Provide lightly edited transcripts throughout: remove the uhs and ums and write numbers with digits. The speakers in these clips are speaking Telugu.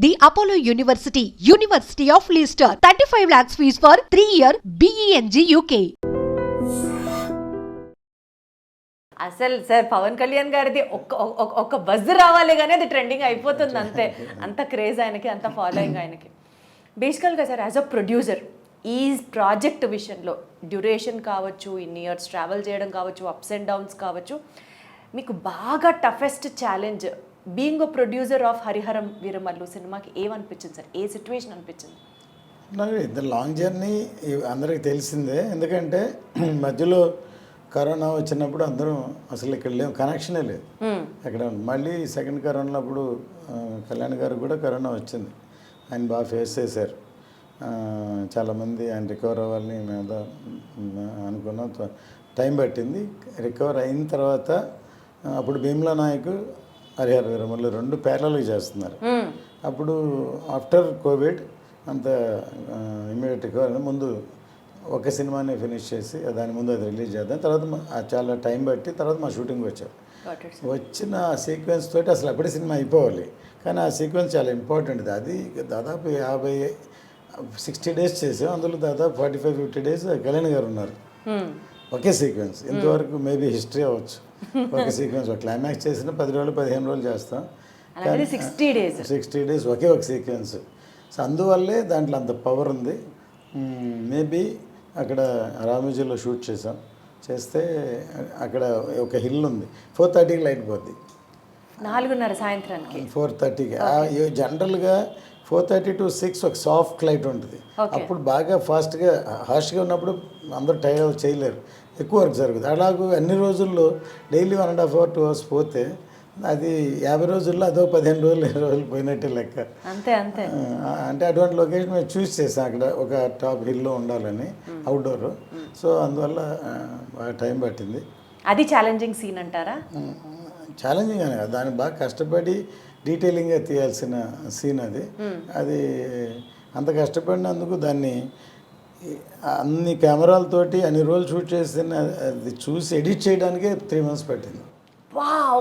The Apollo University, University of Leicester. 35 lakhs fees for 3-year BEng UK. అసలు సార్ పవన్ కళ్యాణ్ గారిది ఒక్క బజ్ రావాలి కానీ అది ట్రెండింగ్ అయిపోతుంది అంతే. అంత క్రేజ్ ఆయనకి, అంత ఫాలోయింగ్ ఆయనకి. బేసికల్గా సార్ యాజ్ అ ప్రొడ్యూసర్ ఈ ప్రాజెక్ట్ విషయంలో డ్యూరేషన్ కావచ్చు, ఇన్ని ఇయర్స్ ట్రావెల్ చేయడం కావచ్చు, అప్స్ అండ్ డౌన్స్ కావచ్చు, మీకు బాగా toughest challenge being a producer of Hari Hara Veera Mallu సినిమాకి ఏమనిపించింది సార్? ఏ సిచ్యువేషన్ అనిపించింది? నాకు ద లాంగ్ జర్నీ అందరికీ తెలిసిందే. ఎందుకంటే మధ్యలో కరోనా వచ్చినప్పుడు అందరం అసలు ఇక్కడ లేవు, కనెక్షనే లేదు అక్కడ. మళ్ళీ సెకండ్ కరోనా అప్పుడు కళ్యాణ్ గారు కూడా కరోనా వచ్చింది. ఆయన బాగా ఫేస్ చేశారు. చాలామంది ఆయన రికవర్ అవ్వాలని మేము అనుకున్నాం. టైం పట్టింది. రికవర్ అయిన తర్వాత అప్పుడు భీమ్లా నాయక్, హరిహర వీరమల్లు రెండు ప్యారలల్గా చేస్తున్నారు. అప్పుడు ఆఫ్టర్ కోవిడ్ అంత ఇమీడియట్ రికవర్ ముందు ఒక సినిమాని ఫినిష్ చేసి దాని ముందు అది రిలీజ్ చేద్దాం. తర్వాత చాలా టైం బట్టి తర్వాత మా షూటింగ్ వచ్చారు. వచ్చిన ఆ సీక్వెన్స్ తోటి అసలు అప్పుడే సినిమా అయిపోవాలి, కానీ ఆ సీక్వెన్స్ చాలా ఇంపార్టెంట్. అది దాదాపు 60 డేస్ చేసాం. అందులో దాదాపు 45-50 డేస్ కళ్యాణ్ గారు ఉన్నారు ఒకే సీక్వెన్స్. ఇంతవరకు మేబీ హిస్టరీ అవ్వచ్చు. ఒక సీక్వెన్స్ ఒక క్లైమాక్స్ చేసిన 10 రోజులు 15 రోజులు చేస్తాం, 60 డేస్ ఒకే ఒక సీక్వెన్స్. సో అందువల్లే దాంట్లో అంత పవర్ ఉంది. మేబీ అక్కడ రామోజీలో షూట్ చేస్తే అక్కడ ఒక హిల్ ఉంది. 4:30కి లైట్ పోద్ది, 4:30 సాయంత్రానికి 4:30కి. జనరల్గా 4:30 to 6 ఒక సాఫ్ట్ లైట్ ఉంటుంది. అప్పుడు బాగా ఫాస్ట్గా హార్ష్గా ఉన్నప్పుడు అందరూ టైర్ చేయలేరు, ఎక్కువ వర్క్ జరుగుతుంది. అలాగూ అన్ని రోజుల్లో డైలీ 1.5 hours 2 hours పోతే అది 50 రోజుల్లో అదో 15 రోజులు 20 రోజులు పోయినట్టే లెక్క. అంతే అంతే. అంటే అటువంటి లొకేషన్ మేము చూస్ చేసాం. అక్కడ ఒక టాప్ హిల్లో ఉండాలని, అవుట్డోర్. సో అందువల్ల బాగా టైం పట్టింది. అది ఛాలెంజింగ్ సీన్ అంటారా? ఛాలెంజింగ్ అని కాదు, దాన్ని బాగా కష్టపడి డీటెయిలింగ్గా తీయాల్సిన సీన్ అది. అది అంత కష్టపడినందుకు దాన్ని అన్ని కెమెరాలతోటి అన్ని రోజులు షూట్ చేసిన అది చూసి ఎడిట్ చేయడానికే 3 months పట్టింది.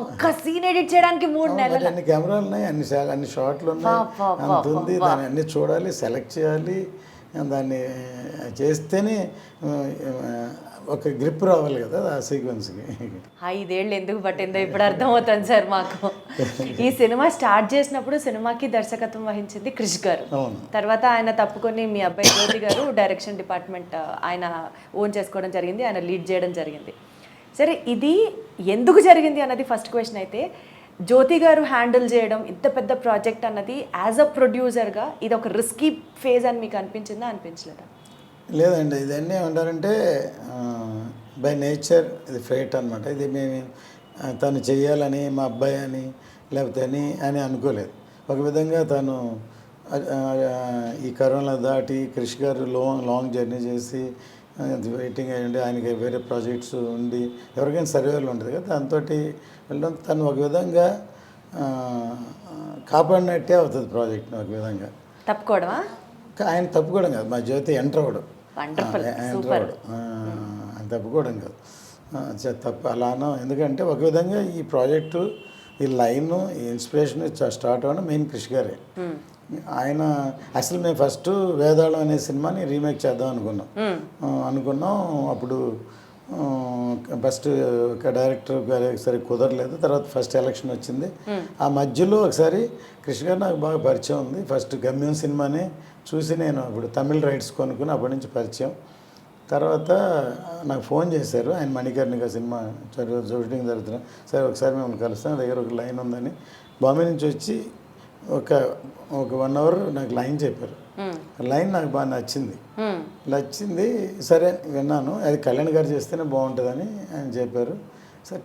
ఒక్క సీన్ ఎడిట్ చేయడానికి 3 నెలలు. అన్ని కెమెరాలు ఉన్నాయి, అన్ని షాట్లు ఉన్నాయి, అంత ఉంది. దాన్ని అన్ని చూడాలి, సెలెక్ట్ చేయాలి. దాన్ని చేస్తేనే ఒక గ్రిప్ రావాలి కదా ఆ సీక్వెన్స్కి. 5 ఏళ్ళు ఎందుకు పట్టిందో ఇప్పుడు అర్థమవుతుంది సార్ మాకు. ఈ సినిమా స్టార్ట్ చేసినప్పుడు సినిమాకి దర్శకత్వం వహించింది క్రిష్ గారు. తర్వాత ఆయన తప్పుకొని మీ అబ్బాయి జ్యోతి గారు డైరెక్షన్ డిపార్ట్మెంట్ ఆయన ఓన్ చేసుకోవడం జరిగింది, ఆయన లీడ్ చేయడం జరిగింది. సరే, ఇది ఎందుకు జరిగింది అన్నది ఫస్ట్ క్వశ్చన్ అయితే, జ్యోతి గారు హ్యాండిల్ చేయడం ఇంత పెద్ద ప్రాజెక్ట్ అన్నది యాజ్ అ ప్రొడ్యూసర్గా ఇది ఒక రిస్కీ ఫేజ్ అని మీకు అనిపించిందా, అనిపించలేదా? లేదండి, ఇదన్నీ ఏమంటారంటే బై నేచర్ ఇది ఫేట్ అనమాట. ఇది మేము తను చెయ్యాలని మా అబ్బాయి అని లేకపోతే అని అనుకోలేదు. ఒక విధంగా తను ఈ కరోనా దాటి క్రిష్ గారు లాంగ్ జర్నీ చేసి వెయిటింగ్ అయ్యండి, ఆయనకి వేరే ప్రాజెక్ట్స్ ఉండి ఎవరికైనా సర్వేలు ఉంటుంది కదా, దాంతో వెళ్ళడం తను ఒక విధంగా కాపాడినట్టే అవుతుంది ప్రాజెక్ట్ని. ఒక విధంగా తప్పుకోవడమా? ఆయన తప్పుకోవడం కాదు, మా జ్యోతి ఎంటర్ అవ్వడం, ఆయన తప్పుకోవడం కాదు, తప్పు అలానో. ఎందుకంటే ఒక విధంగా ఈ ప్రాజెక్టు ఈ లైన్ ఈ ఇన్స్పిరేషన్ స్టార్ట్ అవ్వడం మెయిన్ క్రిష్ గారే. ఆయన అసలు మేము ఫస్ట్ వేదాళం అనే సినిమాని రీమేక్ చేద్దాం అనుకున్నాం. అప్పుడు ఫస్ట్ డైరెక్టర్ గారు ఒకసారి కుదరలేదు. తర్వాత ఫస్ట్ ఎలక్షన్ వచ్చింది. ఆ మధ్యలో ఒకసారి కృష్ణ గారు నాకు బాగా పరిచయం ఉంది. ఫస్ట్ గమ్యం సినిమాని చూసి నేను అప్పుడు తమిళ రైట్స్ కొనుక్కుని అప్పటి నుంచి పరిచయం. తర్వాత నాకు ఫోన్ చేశారు ఆయన, మణికర్ణిక సినిమా షూటింగ్ జరుగుతున్నా, సరే ఒకసారి మిమ్మల్ని కలుస్తాను, దగ్గర ఒక లైన్ ఉందని. బాంబే నుంచి వచ్చి ఒక 1 hour నాకు లైన్ చెప్పారు. లైన్ నాకు బాగా నచ్చింది. సరే విన్నాను, అది కళ్యాణ్ గారు చేస్తేనే బాగుంటుందని ఆయన చెప్పారు. సరే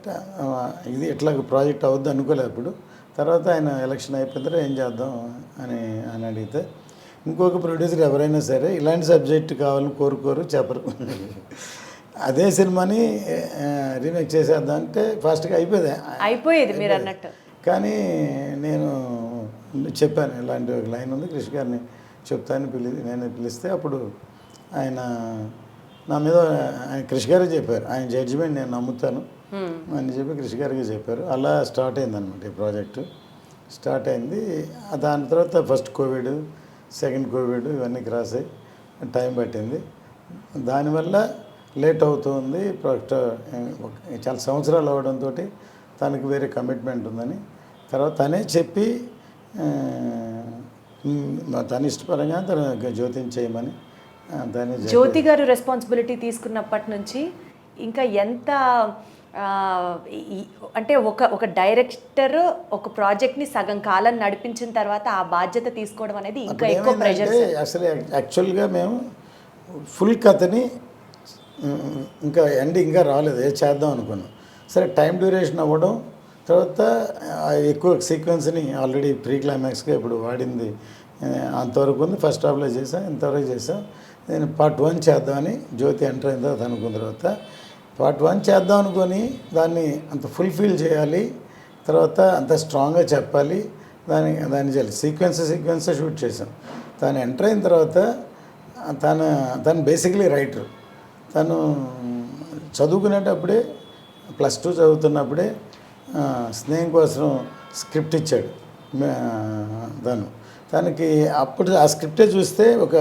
ఇది ఎట్లా ప్రాజెక్ట్ అవుద్ది అనుకోలేదు అప్పుడు. తర్వాత ఆయన ఎలక్షన్ అయిపోయిన తర్వాత ఏం చేద్దాం అని అడిగితే, ఇంకొక ప్రొడ్యూసర్ ఎవరైనా సరే ఇలాంటి సబ్జెక్ట్ కావాలని కోరుకోరు, చెప్పరు. అదే సినిమాని రీమేక్ చేసేద్దాం అంటే ఫాస్ట్గా అయిపోయేది మీరు అన్నట్టు. కానీ నేను చెప్పాను, ఇలాంటి ఒక లైన్ ఉంది క్రిష్ గారిని చెప్తాను నేను పిలిస్తే అప్పుడు ఆయన నా మీద ఆయన క్రిష్ గారే చెప్పారు, ఆయన జడ్జిమెంట్ నేను నమ్ముతాను అని చెప్పి క్రిష్ గారికి చెప్పారు. అలా స్టార్ట్ అయిందనమాట ఈ ప్రాజెక్టు. స్టార్ట్ అయింది. దాని తర్వాత ఫస్ట్ కోవిడ్, సెకండ్ కోవిడ్ ఇవన్నీ క్రాస్ అయ్యి టైం పట్టింది. దానివల్ల లేట్ అవుతుంది. చాలా సంవత్సరాలు అవడంతో తనకి వేరే కమిట్మెంట్ ఉందని తర్వాత తనే చెప్పి తన ఇష్టపరంగా తన జ్యోతిని చేయమని తనే జ్యోతి గారు రెస్పాన్సిబిలిటీ తీసుకున్నప్పటి నుంచి ఇంకా ఎంత అంటే ఒక డైరెక్టర్ ఒక ప్రాజెక్ట్ని సగం కాలం నడిపించిన తర్వాత ఆ బాధ్యత తీసుకోవడం అనేది ఇంకా ఎక్కువ ప్రెషర్. అసలు యాక్చువల్గా మేము ఫుల్ కథని ఇంకా ఇంకా రాలేదు, చేద్దాం అనుకున్నాం. సరే టైం డ్యూరేషన్ అవ్వడం, తర్వాత ఎక్కువ సీక్వెన్స్ని ఆల్రెడీ ప్రీ క్లైమాక్స్గా ఇప్పుడు వాడింది అంతవరకు ఉంది. ఫస్ట్ హాఫ్లో చేసాం, ఇంతవరకు చేసాం. నేను పార్ట్ 1 చేద్దామని జ్యోతి ఎంటర్ అయిన తర్వాత అనుకున్న తర్వాత పార్ట్ 1 చేద్దాం అనుకొని దాన్ని అంత ఫుల్ఫిల్ చేయాలి, తర్వాత అంత స్ట్రాంగ్గా చెప్పాలి, దాన్ని చేయాలి. సీక్వెన్స్ షూట్ చేసాం. తను ఎంటర్ అయిన తర్వాత తను బేసిక్లీ రైటర్. తను చదువుకునేటప్పుడే +2 చదువుతున్నప్పుడే స్నేహం కోసం స్క్రిప్ట్ ఇచ్చాడు తనకి. అప్పుడు ఆ స్క్రిప్టే చూస్తే ఒక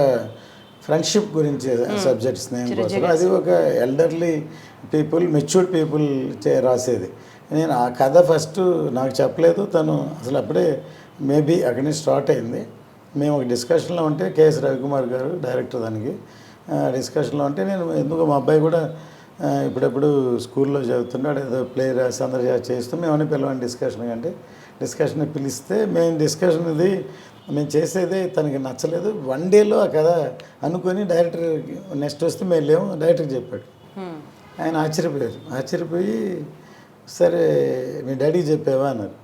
ఫ్రెండ్షిప్ గురించి సబ్జెక్ట్ స్నేహం కోసం. అది ఒక ఎల్డర్లీ పీపుల్, మెచ్యూర్డ్ పీపుల్ రాసేది. నేను ఆ కథ ఫస్ట్ నాకు చెప్పలేదు తను. అసలు అప్పుడే మేబీ అక్కడి నుంచి స్టార్ట్ అయింది. మేము ఒక డిస్కషన్లో ఉంటే కేఎస్ రవికుమార్ గారు డైరెక్టర్, దానికి డిస్కషన్లో ఉంటే నేను ఎందుకు మా అబ్బాయి కూడా ఇప్పుడెప్పుడు స్కూల్లో చదువుతున్నాడు, ఏదో ప్లే రాసి అందరూ చేస్తూ మేమని పిలవండి డిస్కషన్ పిలిస్తే మేము చేసేదే తనకి నచ్చలేదు. 1 డేలో ఆ కథ అనుకొని డైరెక్టర్ నెక్స్ట్ వస్తే మేము లేము డైరెక్టర్కి చెప్పాడు. ఆయన ఆశ్చర్యపోయి సరే మీ డాడీకి చెప్పావా అన్నారు.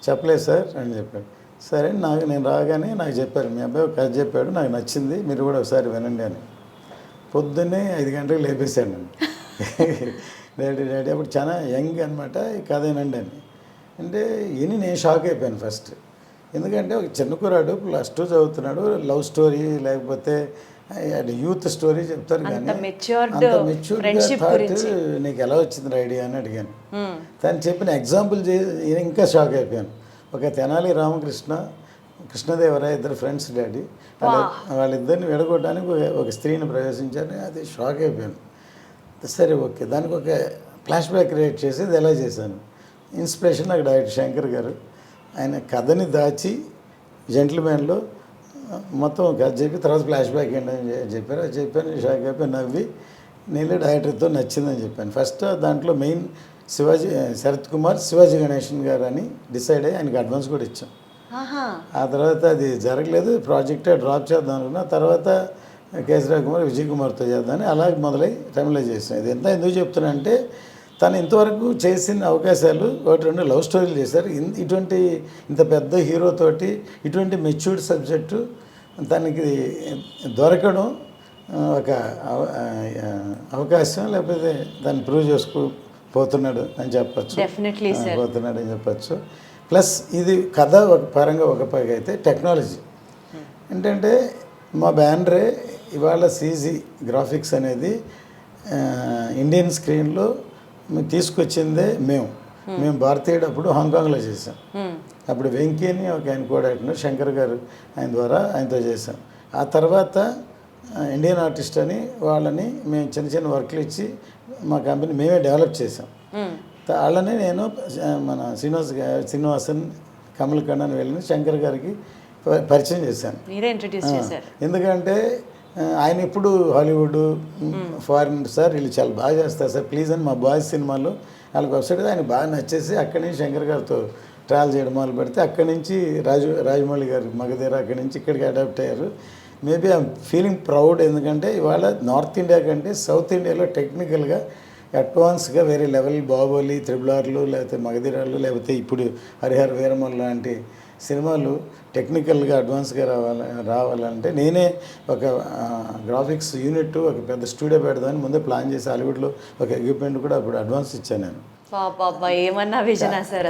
చెప్పలేదు సార్ అని చెప్పాడు. సరే నేను రాగానే నాకు చెప్పారు, మీ అబ్బాయి ఒక కథ చెప్పాడు, నాకు నచ్చింది, మీరు కూడా ఒకసారి వినండి అని. పొద్దున్నే 5 గంటలకు లేపేశాడు నన్ను. డాడీ అప్పుడు చాలా యంగ్ అనమాట, ఈ కథ వినండి అని అంటే నేను షాక్ అయిపోయాను ఫస్ట్. ఎందుకంటే ఒక చిన్న కుర్రాడు +2 చదువుతున్నాడు, లవ్ స్టోరీ లేకపోతే యూత్ స్టోరీ చెప్తారు, కానీ అంత మెచ్యూర్డ్గా థాట్ నీకు ఎలా వచ్చింది ఐడియా అని అడిగాను. తను చెప్పిన ఎగ్జాంపుల్ ఇంకా షాక్ అయిపోయాను. ఒక తెనాలి రామకృష్ణ, కృష్ణదేవరాయ ఇద్దరు ఫ్రెండ్స్ డాడీ, వాళ్ళిద్దరిని విడగొట్టడానికి ఒక స్త్రీని ప్రవేశించారు. అది షాక్ అయిపోయాను. సరే ఓకే, దానికి ఒక ఫ్లాష్ బ్యాక్ క్రియేట్ చేసి ఇది ఎలా చేశాను. ఇన్స్పిరేషన్ నాకు డైరెక్టర్ శంకర్ గారు. ఆయన కథని దాచి జెంటిల్మెన్లో మొత్తం కథ చెప్పి తర్వాత ఫ్లాష్ బ్యాక్ ఏంటని చెప్పారు. అది చెప్పాను, షాక్ అయిపోయి నవ్వి నేను డైరెక్టర్తో నచ్చిందని చెప్పాను. ఫస్ట్ దాంట్లో మెయిన్ శరత్ కుమార్, శివాజీ గణేషన్ గారు అని డిసైడ్ అయ్యి ఆయనకి అడ్వాన్స్ కూడా ఇచ్చాం. ఆ తర్వాత అది జరగలేదు, ప్రాజెక్టే డ్రాప్ చేద్దాం అనుకున్నా. తర్వాత కేసరావు కుమార్, విజయ్ కుమార్తో చేద్దామని అలాగే మొదలై టైంలో చేసాం. ఇది ఎందుకు చెప్తున్నా అంటే తను ఇంతవరకు చేసిన అవకాశాలు 1-2 లవ్ స్టోరీలు చేశారు. ఇంత పెద్ద హీరోతోటి ఇటువంటి మెచ్యూర్డ్ సబ్జెక్టు తనకి దొరకడం ఒక అవకాశం, లేకపోతే దాన్ని ప్రూవ్ చేసుకోపోతున్నాడు అని చెప్పచ్చు. పోతున్నాడు అని చెప్పచ్చు. ప్లస్ ఇది కథ ఒక పరంగా ఒక పైగా అయితే టెక్నాలజీ ఏంటంటే మా బ్యానరే ఇవాళ CG గ్రాఫిక్స్ అనేది ఇండియన్ స్క్రీన్లో తీసుకొచ్చిందే మేము భారతీయుడు అప్పుడు హాంకాంగ్లో చేసాం. అప్పుడు వెంకీ అని ఒక ఆయన కోఆర్డినేటర్ శంకర్ గారు, ఆయన ద్వారా ఆయనతో చేసాం. ఆ తర్వాత ఇండియన్ ఆర్టిస్ట్ అని వాళ్ళని మేము చిన్న వర్క్లు ఇచ్చి మా కంపెనీ మేమే డెవలప్ చేసాం. వాళ్ళని నేను మన శ్రీనివాసన్, కమల్ కണ്ണన్ వెళ్ళి శంకర్ గారికి పరిచయం చేశాను. ఎందుకంటే ఆయన ఇప్పుడు హాలీవుడ్, ఫారిన్ సార్ వీళ్ళు చాలా బాగా చేస్తారు సార్ ప్లీజ్ అని మా బాయ్స్ సినిమాలో వాళ్ళకి వెబ్సైట్ ఆయన బాగా నచ్చేసి అక్కడి నుంచి శంకర్ గారితో ట్రావెల్ చేయడం మొదలు పెడితే అక్కడి నుంచి రాజమౌళి గారు మగధీర అక్కడి నుంచి ఇక్కడికి అడాప్ట్ అయ్యారు. Maybe I'm feeling proud. ఎందుకంటే ఇవాళ నార్త్ ఇండియా కంటే సౌత్ ఇండియాలో టెక్నికల్గా అడ్వాన్స్గా వేరే లెవెల్ బాహుబలి, త్రిబులార్లు, లేకపోతే మగధీరాలు, లేకపోతే ఇప్పుడు హరిహర వీరమల్ లాంటి సినిమాలు టెక్నికల్గా అడ్వాన్స్గా రావాలంటే నేనే ఒక గ్రాఫిక్స్ యూనిట్, ఒక పెద్ద స్టూడియో పెడదామని ముందే ప్లాన్ చేసి హాలీవుడ్లో ఒక ఎక్విప్మెంట్ కూడా అప్పుడు అడ్వాన్స్ ఇచ్చాను నేను.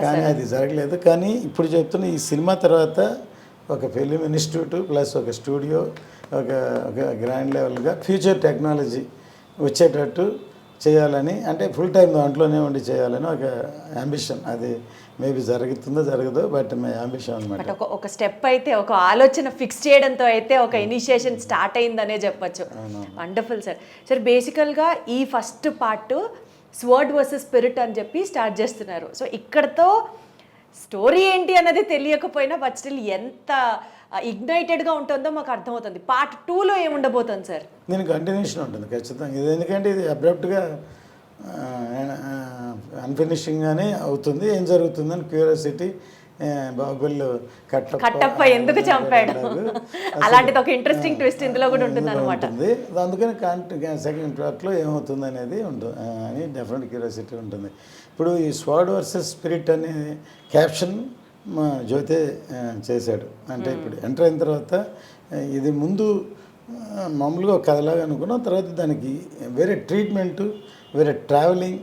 కానీ అది జరగలేదు. కానీ ఇప్పుడు చెప్తున్న ఈ సినిమా తర్వాత ఒక ఫిలిం ఇన్స్టిట్యూట్ ప్లస్ ఒక స్టూడియో, ఒక గ్రాండ్ లెవెల్గా ఫ్యూచర్ టెక్నాలజీ వచ్చేటట్టు చేయాలని, అంటే ఫుల్ టైం దాంట్లోనే ఉండి చేయాలని ఒక అంబిషన్. అది మేబీ జరుగుతుందో జరగదో, బట్ మై అంబిషన్ అనమాట. బట్ ఒక స్టెప్ అయితే, ఒక ఆలోచన ఫిక్స్ చేయడంతో అయితే ఒక ఇనిషియేషన్ స్టార్ట్ అయిందనే చెప్పొచ్చు. Wonderful sir. సార్ బేసికల్గా ఈ first part sword versus spirit అని చెప్పి స్టార్ట్ చేస్తున్నారు. సో ఇక్కడతో స్టోరీ ఏంటి అన్నది తెలియకపోయినా బట్ స్టిల్ ఎంత ఇగ్నైటెడ్గా ఉంటుందో మాకు అర్థమవుతుంది. పార్ట్ 2లో ఏముండబోతుంది సార్? దీని కంటిన్యూషన్ ఉంటుంది ఖచ్చితంగా. ఇది ఎందుకంటే ఇది అబ్రప్ట్గా అన్ఫినిషింగ్గానే అవుతుంది. ఏం జరుగుతుందని క్యూరియాసిటీ, బాహుబలి కట్టప్ప ఎందుకు చంపాడు అలాంటిది ఒక ఇంట్రెస్టింగ్ ట్విస్ట్ ఇందులో కూడా ఉంటుంది అనమాట. అందుకని సెకండ్ పార్ట్లో ఏమవుతుంది అనేది ఉంటుంది అని డెఫినెట్ క్యూరియాసిటీ ఉంటుంది. ఇప్పుడు ఈ స్వాడ్ వర్సెస్ స్పిరిట్ అనే క్యాప్షన్ మా జ్యోతే చేశాడు. అంటే ఇప్పుడు ఎంటర్ అయిన తర్వాత ఇది ముందు మామూలుగా ఒక కథలాగా అనుకున్నాం, తర్వాత దానికి వేరే ట్రీట్మెంటు, వేరే ట్రావెలింగ్,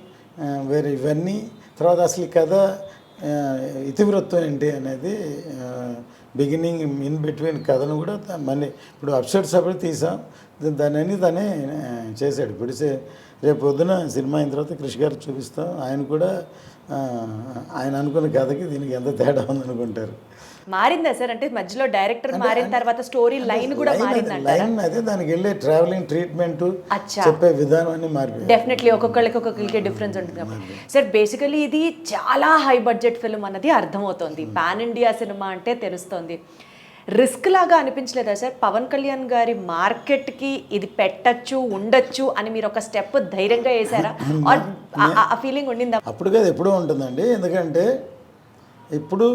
వేరే ఇవన్నీ, తర్వాత అసలు ఈ కథ ఇతివృత్తం ఏంటి అనేది బిగినింగ్ ఇన్ బిట్వీన్ కథను కూడా మళ్ళీ ఇప్పుడు అప్సెట్ సపరేట్ తీసాం, దాన్ని తనే చేశాడు. ఇప్పుడు రేపు పొద్దున సినిమా అయిన తర్వాత కృషి గారు చూపిస్తాం. ఆయన కూడా ఆయన అనుకున్న కథకి దీనికి ఎంత తేడా ఉందనుకుంటారు. మారిందా సార్? అంటే మధ్యలో డైరెక్టర్ మారిన తర్వాత స్టోరీ లైన్ కూడా మారిందంటారా? లైన్ అదే, దానికి వెళ్ళే ట్రావెలింగ్, ట్రీట్మెంట్, చెప్పే విధానం అన్ని మారిపోయింది. డెఫినెట్లీ ఒక్కొక్కరికి డిఫరెన్స్ ఉంటుంది కాబట్టి. సార్ బేసికలీ ఇది చాలా హై బడ్జెట్ ఫిల్మ్ అన్నది అర్థమవుతుంది. పాన్ ఇండియా సినిమా అంటే తెలుస్తుంది. రిస్క్ లాగా అనిపించలేదా సార్? పవన్ కళ్యాణ్ గారి మార్కెట్కి ఇది పెట్టచ్చు, ఉండొచ్చు అని మీరు ఒక స్టెప్ ధైర్యంగా వేసారా? ఆ ఫీలింగ్ ఉండిందా? అప్పుడు కాదు, ఎప్పుడూ ఉంటుందండి. ఎందుకంటే ఇప్పుడు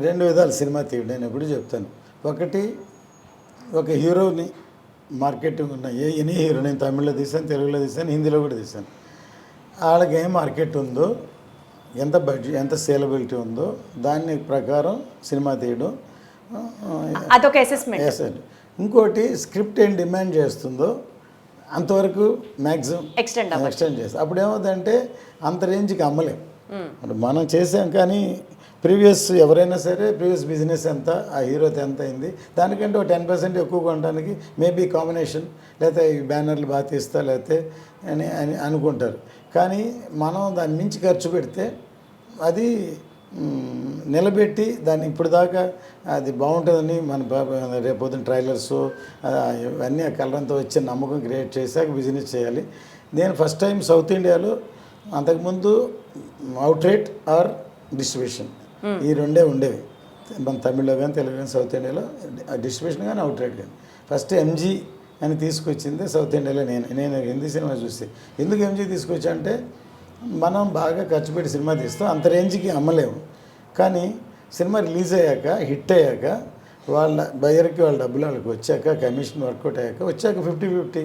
2 విధాలు సినిమా తీయడం. నేను ఎప్పుడు చెప్తాను, ఒకటి ఒక హీరోని మార్కెటింగ్ ఉన్న ఎనీ హీరో, నేను తమిళ్లో తీసాను, తెలుగులో తీసాను, హిందీలో కూడా తీసాను. వాళ్ళకి ఏం మార్కెట్ ఉందో, ఎంత బడ్జెట్, ఎంత సేలబిలిటీ ఉందో దాని ప్రకారం సినిమా తీయడం, అదొక అసెస్మెంట్. ఇంకోటి స్క్రిప్ట్ ఏం డిమాండ్ చేస్తుందో అంతవరకు మ్యాక్సిమం ఎక్స్టెండ్ చేస్తాం. అప్పుడు ఏమవుతుందంటే అంత రేంజ్కి అమ్మలేం. మనం చేసాం, కానీ ప్రీవియస్ ఎవరైనా సరే ప్రీవియస్ బిజినెస్ ఎంత, ఆ హీరోతో ఎంత అయింది, దానికంటే ఒక 10% ఎక్కువ కొనడానికి మేబీ కాంబినేషన్, లేకపోతే ఈ బ్యానర్లు బాగా తీస్తా లేకపోతే అని అని అనుకుంటారు. కానీ మనం దాన్ని మించి ఖర్చు పెడితే అది నిలబెట్టి దాన్ని ఇప్పుడు దాకా అది బాగుంటుందని మన రేపొద్దున ట్రైలర్స్ ఇవన్నీ ఆ కలరంతా వచ్చే నమ్మకం క్రియేట్ చేశాక బిజినెస్ చేయాలి. నేను ఫస్ట్ టైం సౌత్ ఇండియాలో, అంతకుముందు అవుట్రేట్ ఆర్ డిస్ట్రిబ్యూషన్, ఈ రెండే ఉండేవి మన తమిళ్లో కానీ తెలుగు కానీ. సౌత్ ఇండియాలో డిస్ట్రిబ్యూషన్ కానీ అవుట్రేట్ కానీ. ఫస్ట్ ఎంజీ అని తీసుకొచ్చింది సౌత్ ఇండియాలో. నేను హిందీ సినిమా చూస్తే ఎందుకు ఎంజీ తీసుకొచ్చా అంటే, మనం బాగా ఖర్చు పెట్టి సినిమా తీస్తాం, అంత రేంజ్కి అమ్మలేము. కానీ సినిమా రిలీజ్ అయ్యాక, హిట్ అయ్యాక, వాళ్ళ బయర్కి వాళ్ళ డబ్బులు వాళ్ళకి వచ్చాక, కమిషన్ వర్కౌట్ అయ్యాక వచ్చాక 50-50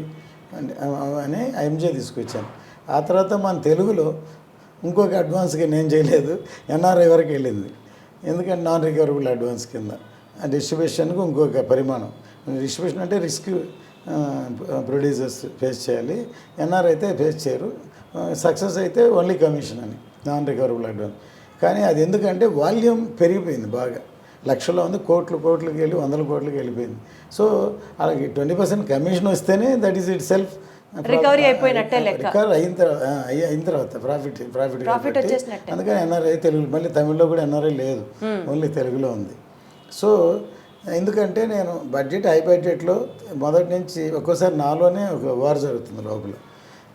అని ఎంజే తీసుకొచ్చాను. ఆ తర్వాత మన తెలుగులో ఇంకొక అడ్వాన్స్గా నేను చేయలేదు, ఎన్ఆర్ఐ వరకు వెళ్ళింది. ఎందుకంటే నాన్ రికవరబుల్ అడ్వాన్స్ కింద ఆ డిస్ట్రిబ్యూషన్కు ఇంకొక పరిమాణం. డిస్ట్రిబ్యూషన్ అంటే రిస్క్ ప్రొడ్యూసర్స్ ఫేస్ చేయాలి, ఎన్ఆర్ఐ అయితే ఫేస్ చేయరు. సక్సెస్ అయితే ఓన్లీ కమిషన్ అని, నాన్ రికవరబుల్ అడ్వాన్స్. కానీ అది ఎందుకంటే వాల్యూమ్ పెరిగిపోయింది బాగా, లక్షల్లో ఉంది, కోట్లకి వెళ్ళి 100 కోట్లకి వెళ్ళిపోయింది. సో అలాగే 20% కమిషన్ వస్తేనే that is it self recovery అయిపోయినట్టే లెక్క. రికవర్ అయిన తర్వాత ప్రాఫిట్ వచ్చేసినట్టే. అందుకని ఎన్ఆర్ఐ తెలుగు, మళ్ళీ తమిళ్లో కూడా ఎన్ఆర్ఐ లేదు, ఓన్లీ తెలుగులో ఉంది. సో ఎందుకంటే నేను హై బడ్జెట్లో మొదటి నుంచి ఒక్కోసారి నాలోనే ఒక వార్ జరుగుతుంది లోపల.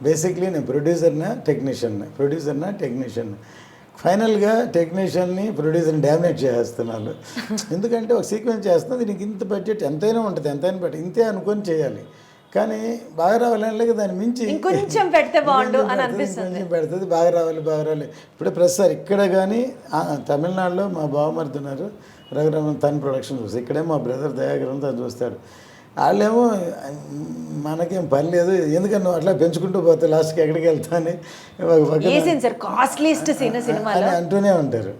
బేసిక్లీ నేను ప్రొడ్యూసర్నా టెక్నీషియన్, ఫైనల్గా టెక్నీషియన్ని ప్రొడ్యూసర్ని డామినేట్ చేస్తున్నాను. ఎందుకంటే ఒక సీక్వెన్స్ చేస్తున్నా, దీనికి ఇంత బడ్జెట్ ఎంతైనా ఉంటుంది, ఎంతైనా బట్టి ఇంతే అనుకొని చేయాలి. కానీ బాగా రావాలని దాన్ని మించి కొంచెం పెడితే బాగుండు అని అనిపిస్తుంది. కొంచెం పెడుతుంది, బాగా రావాలి. ఇప్పుడే ప్రస్తుతం ఇక్కడ కానీ తమిళనాడులో మా బావమరిది ఉన్నారు, రఘురామన్, తన ప్రొడక్షన్ చూస్తాడు. ఇక్కడే మా బ్రదర్ దయాకరం తను చూస్తాడు. వాళ్ళేమో మనకేం పని లేదు, ఎందుకని నువ్వు అట్లా పెంచుకుంటూ పోతే లాస్ట్కి ఎక్కడికి వెళ్తా అని అంటూనే ఉంటారు.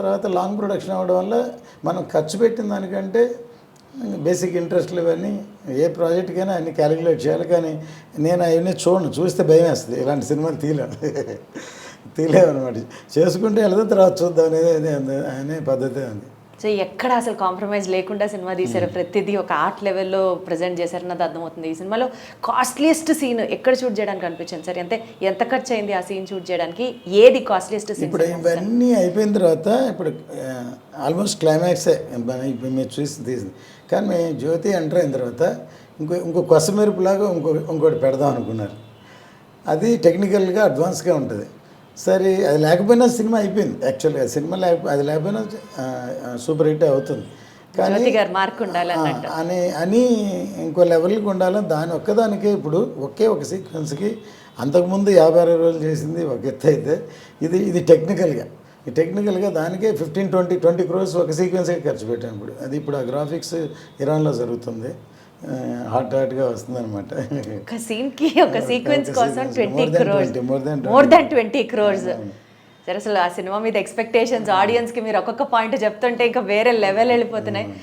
తర్వాత లాంగ్ ప్రొడక్షన్ అవ్వడం వల్ల మనం ఖర్చు పెట్టిన దానికంటే బేసిక్ ఇంట్రెస్ట్లు ఇవన్నీ ఏ ప్రాజెక్ట్కైనా అన్ని క్యాలిక్యులేట్ చేయాలి. కానీ నేను అవన్నీ చూస్తే భయం వేస్తుంది, ఇలాంటి సినిమాలు తీలేమన్నమాట. చేసుకుంటే వెళ్తే తర్వాత చూద్దాం అనేది అనే పద్ధతి ఉంది. సో ఎక్కడ అసలు కాంప్రమైజ్ లేకుండా సినిమా తీశారు, ప్రతిదీ ఒక ఆర్ట్ లెవెల్లో ప్రజెంట్ చేశారన్నది అర్థమవుతుంది. ఈ సినిమాలో కాస్ట్లీయెస్ట్ సీన్ ఎక్కడ షూట్ చేయడానికి అనిపించింది సార్? ఎంత ఖర్చు అయింది ఆ సీన్ షూట్ చేయడానికి? ఏది కాస్ట్లీయెస్ట్ సీన్? ఇప్పుడు ఇవన్నీ అయిపోయిన తర్వాత ఇప్పుడు ఆల్మోస్ట్ క్లైమాక్సే ఇప్పుడు మీరు చూసి తీసింది. కానీ మేము జ్యోతి ఎంటర్ అయిన తర్వాత ఇంకో కొసమెరుపులాగా ఇంకోటి పెడదాం అనుకున్నారు. అది టెక్నికల్గా అడ్వాన్స్గా ఉంటుంది. సరే అది లేకపోయినా సినిమా అయిపోయింది. యాక్చువల్గా సినిమా అది లేకపోయినా సూపర్ హిట్ అవుతుంది. కానీ జ్యోతి గారు మార్క్ ఉండాలి అన్నట్టు అని ఇంకో లెవెల్కి ఉండాలని దాని ఒక్కదానికే ఇప్పుడు ఒక సీక్వెన్స్కి అంతకుముందు 50-60 రోజులు చేసింది ఒక ఎత్తు అయితే ఇది టెక్నికల్గా దానికే 15-20 crores ఒక సీక్వెన్స్కి ఖర్చు పెట్టాను. ఇప్పుడు ఆ గ్రాఫిక్స్ ఇరాన్లో జరుగుతుంది, హాట్గా వస్తుంది అనమాట. ఒక సీన్కి ఒక సీక్వెన్స్ కోసం 20 crores, మోర్ దాన్ 20 crores. సరే, అసలు ఆ సినిమా మీద ఎక్స్పెక్టేషన్స్ ఆడియన్స్కి మీరు ఒక్కొక్క పాయింట్ చెప్తుంటే ఇంకా వేరే లెవెల్ వెళ్ళిపోతున్నాయి.